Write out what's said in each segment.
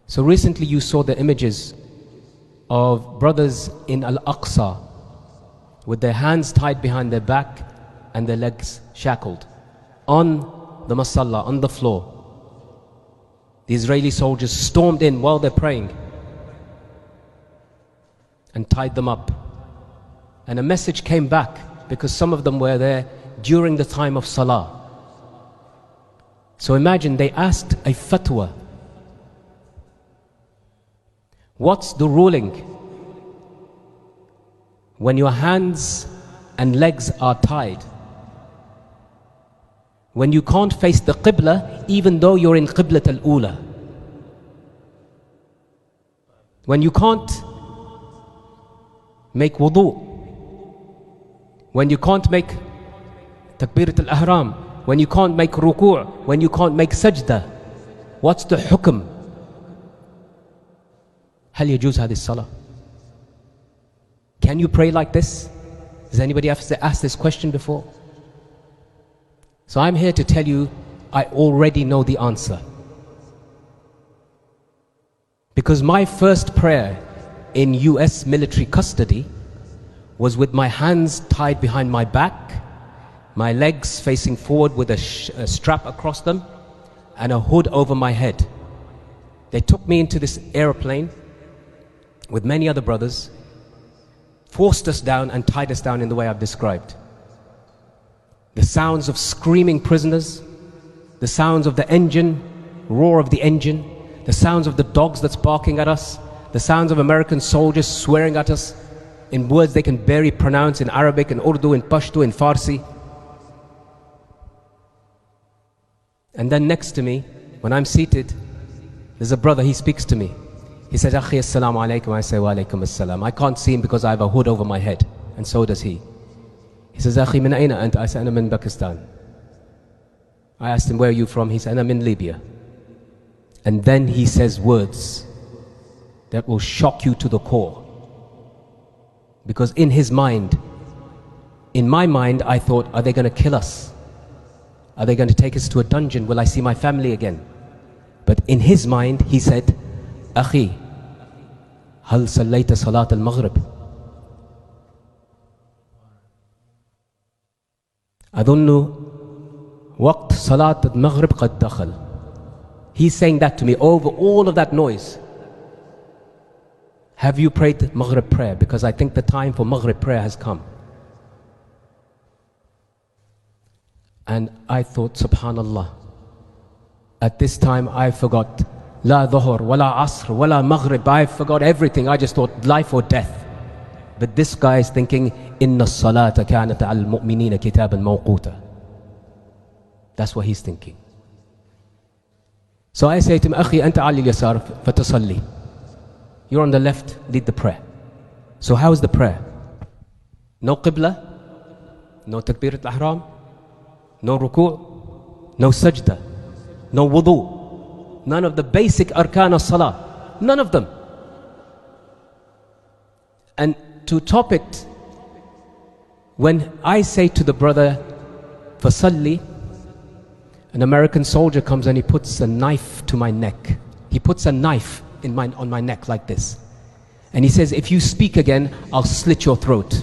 So recently you saw the images of brothers in Al-Aqsa with their hands tied behind their back and their legs shackled on the masalla, on the floor. The Israeli soldiers stormed in while they're praying and tied them up. And a message came back because some of them were there during the time of Salah. So imagine they asked a fatwa. What's the ruling when your hands and legs are tied? When you can't face the Qibla even though you're in Qiblat al-Ula. When you can't make wudu. When you can't make takbirat al-ihram. When you can't make ruku'. When you can't make sajda. What's the hukm? هل يجوز هذه الصلاة? Can you pray like this? Has anybody asked this question before? So I'm here to tell you, I already know the answer. Because my first prayer in US military custody was with my hands tied behind my back, my legs facing forward with a strap across them, and a hood over my head. They took me into this airplane with many other brothers, forced us down and tied us down in the way I've described. The sounds of screaming prisoners, the sounds of the engine, roar of the engine, the sounds of the dogs that's barking at us, the sounds of American soldiers swearing at us in words they can barely pronounce in Arabic, in Urdu, in Pashto, in Farsi. And then next to me, when I'm seated, there's a brother, he speaks to me. He says, Akhi, assalamu alaikum. I say, wa alaikum assalam. I can't see him because I have a hood over my head. And so does he. He says, Akhi, min aina anta? I say, ana min Pakistan. I asked him, where are you from? He said, ana min Libya. And then he says words that will shock you to the core. Because in his mind, in my mind, I thought, are they going to kill us? Are they going to take us to a dungeon? Will I see my family again? But in his mind, he said, أخي هل صليت صلاة المغرب؟ أظن وقت صلاة المغرب قد دخل. He's saying that to me over all of that noise. Have you prayed Maghrib prayer? Because I think the time for Maghrib prayer has come. And I thought, subhanallah, at this time I forgot La dhuhr, wala asr, wala maghrib. I forgot everything. I just thought life or death. But this guy is thinking, Inna salata kanat al mu'minina kitaban mawquta. That's what he's thinking. So I say to him, Akhi, anta ali al-yasar fatasalli. You're on the left, lead the prayer. So how is the prayer? No qibla, no takbirat al-ihram, no ruku', no sajda, no wudu. None of the basic arkan of salah. None of them. And to top it, when I say to the brother, Fasalli, an American soldier comes and he puts a knife to my neck. He puts a knife on my neck like this. And he says, if you speak again, I'll slit your throat.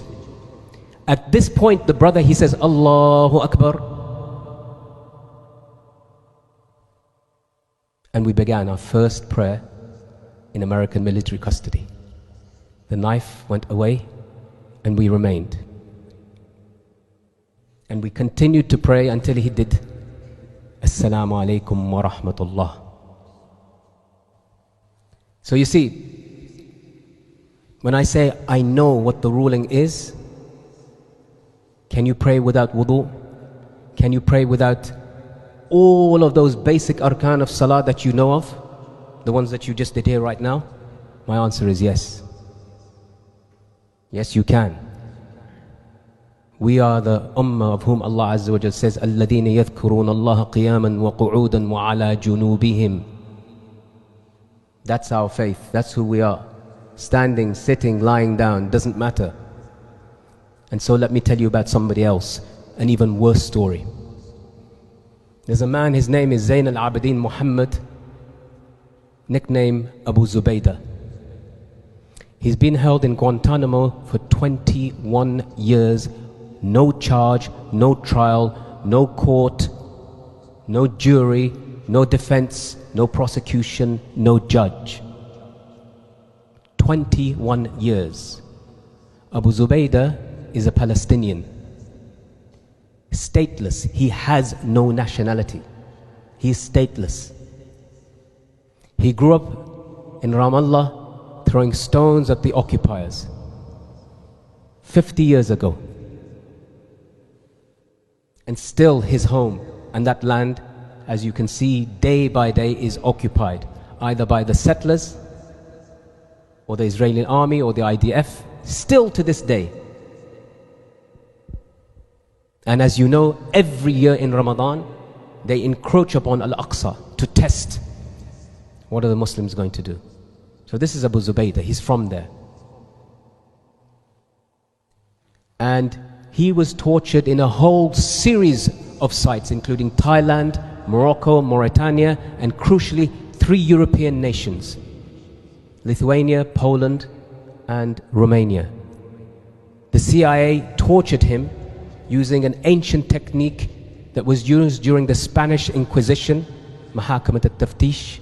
At this point, the brother, he says, Allahu Akbar. And we began our first prayer in American military custody. The knife went away and we remained. And we continued to pray until he did Assalamu alaikum wa rahmatullah. So you see, when I say I know what the ruling is, can you pray without wudu? Can you pray without all of those basic arkan of salah that you know of, the ones that you just did here right now? My answer is yes. Yes, you can. We are the ummah of whom Allah Azza wa Jal says, الَّذِينَ يَذْكُرُونَ اللَّهَ قِيَامًا وَقُعُودًا وَعَلَى جُنُوبِهِمْ. That's our faith. That's who we are. Standing, sitting, lying down, doesn't matter. And so let me tell you about somebody else, an even worse story. There's a man, his name is Zayn al-Abidin Muhammad. nickname Abu Zubaida. He's been held in Guantanamo for 21 years. No charge, no trial, no court, no jury, no defense, no prosecution, no judge. 21 years. Abu Zubaida is a Palestinian. Stateless. He has no nationality. He is stateless. He grew up in Ramallah throwing stones at the occupiers 50 years ago. And still his home and that land, as you can see, day by day is occupied, either by the settlers or the Israeli army or the IDF, still to this day. And as you know, every year in Ramadan, they encroach upon Al-Aqsa to test what are the Muslims going to do. So this is Abu Zubaida, he's from there. And he was tortured in a whole series of sites, including Thailand, Morocco, Mauritania, and crucially 3 European nations: Lithuania, Poland, and Romania. The CIA tortured him using an ancient technique that was used during the Spanish Inquisition, Mahakamat al-Taftish,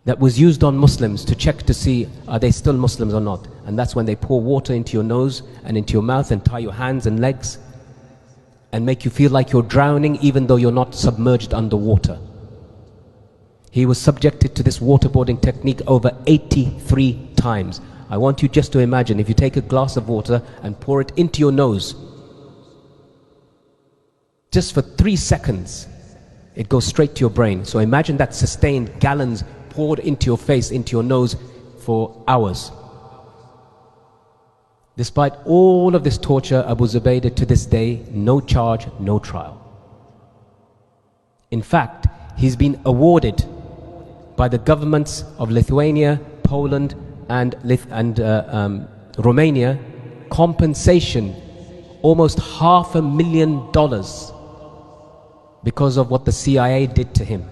that was used on Muslims to check to see are they still Muslims or not. And that's when they pour water into your nose and into your mouth and tie your hands and legs and make you feel like you're drowning even though you're not submerged underwater. He was subjected to this waterboarding technique over 83 times. I want you just to imagine if you take a glass of water and pour it into your nose, just for 3 seconds, it goes straight to your brain. So imagine that sustained gallons poured into your face, into your nose for hours. Despite all of this torture, Abu Zubaida to this day, no charge, no trial. In fact, he's been awarded by the governments of Lithuania, Poland, and Romania compensation, almost $500,000 because of what the CIA did to him.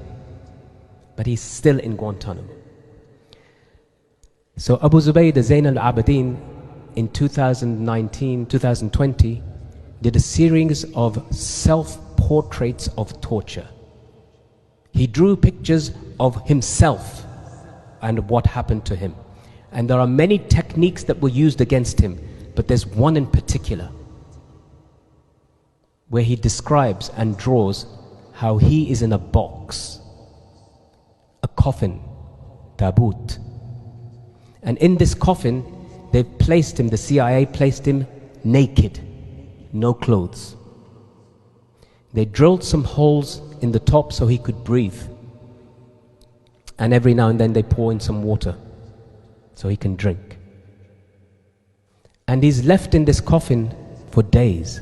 But he's still in Guantanamo. So Abu Zubaida Zain al-Abidin in 2020 did a series of self-portraits of torture. He drew pictures of himself and what happened to him. And there are many techniques that were used against him, but there's one in particular where he describes and draws how he is in a box, a coffin, taboot. And in this coffin, they've placed him, the CIA placed him naked, no clothes. They drilled some holes in the top so he could breathe. And every now and then they pour in some water so he can drink. And he's left in this coffin for days.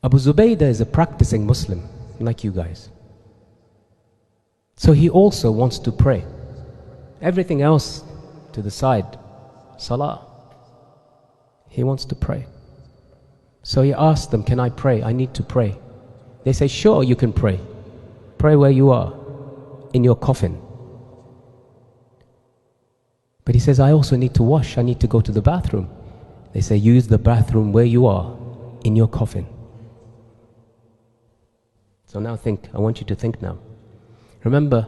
Abu Zubaida is a practicing Muslim, like you guys. So he also wants to pray. Everything else to the side, salah. He wants to pray. So he asked them, can I pray? I need to pray. They say, sure, you can pray. Pray where you are, in your coffin. But he says, I also need to wash. I need to go to the bathroom. They say, use the bathroom where you are, in your coffin. So now think, I want you to think now. Remember,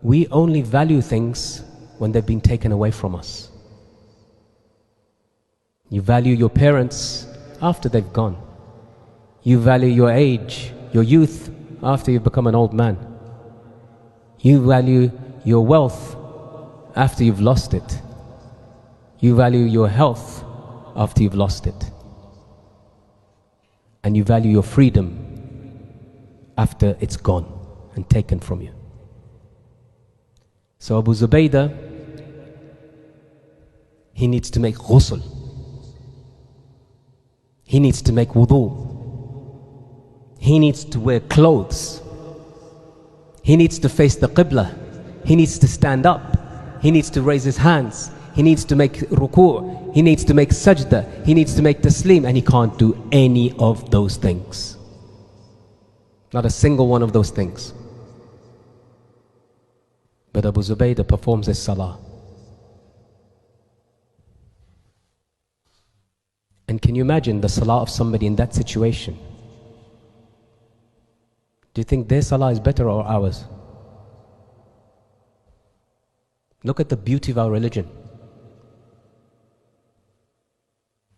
we only value things when they've been taken away from us. You value your parents after they've gone. You value your age, your youth, after you've become an old man. You value your wealth after you've lost it. You value your health after you've lost it. And you value your freedom after it's gone and taken from you. So Abu Zubaida, he needs to make ghusl. He needs to make wudu. He needs to wear clothes. He needs to face the Qibla. He needs to stand up. He needs to raise his hands. He needs to make ruku'. He needs to make sajda. He needs to make taslim. And he can't do any of those things. Not a single one of those things. But Abu Zubaida performs his salah. And can you imagine the salah of somebody in that situation? Do you think their salah is better or ours? Look at the beauty of our religion.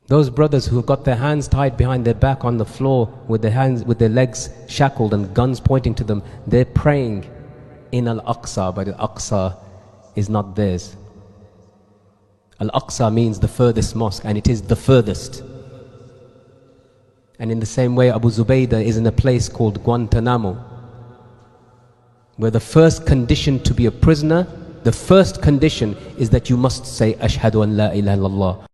Those brothers who got their hands tied behind their back on the floor with their legs shackled and guns pointing to them, they're praying in Al-Aqsa, but Al-Aqsa is not theirs. Al-Aqsa means the furthest mosque, and it is the furthest. And in the same way, Abu Zubaida is in a place called Guantanamo, where the first condition to be a prisoner, the first condition is that you must say, Ashhadu an la ilaha illallah.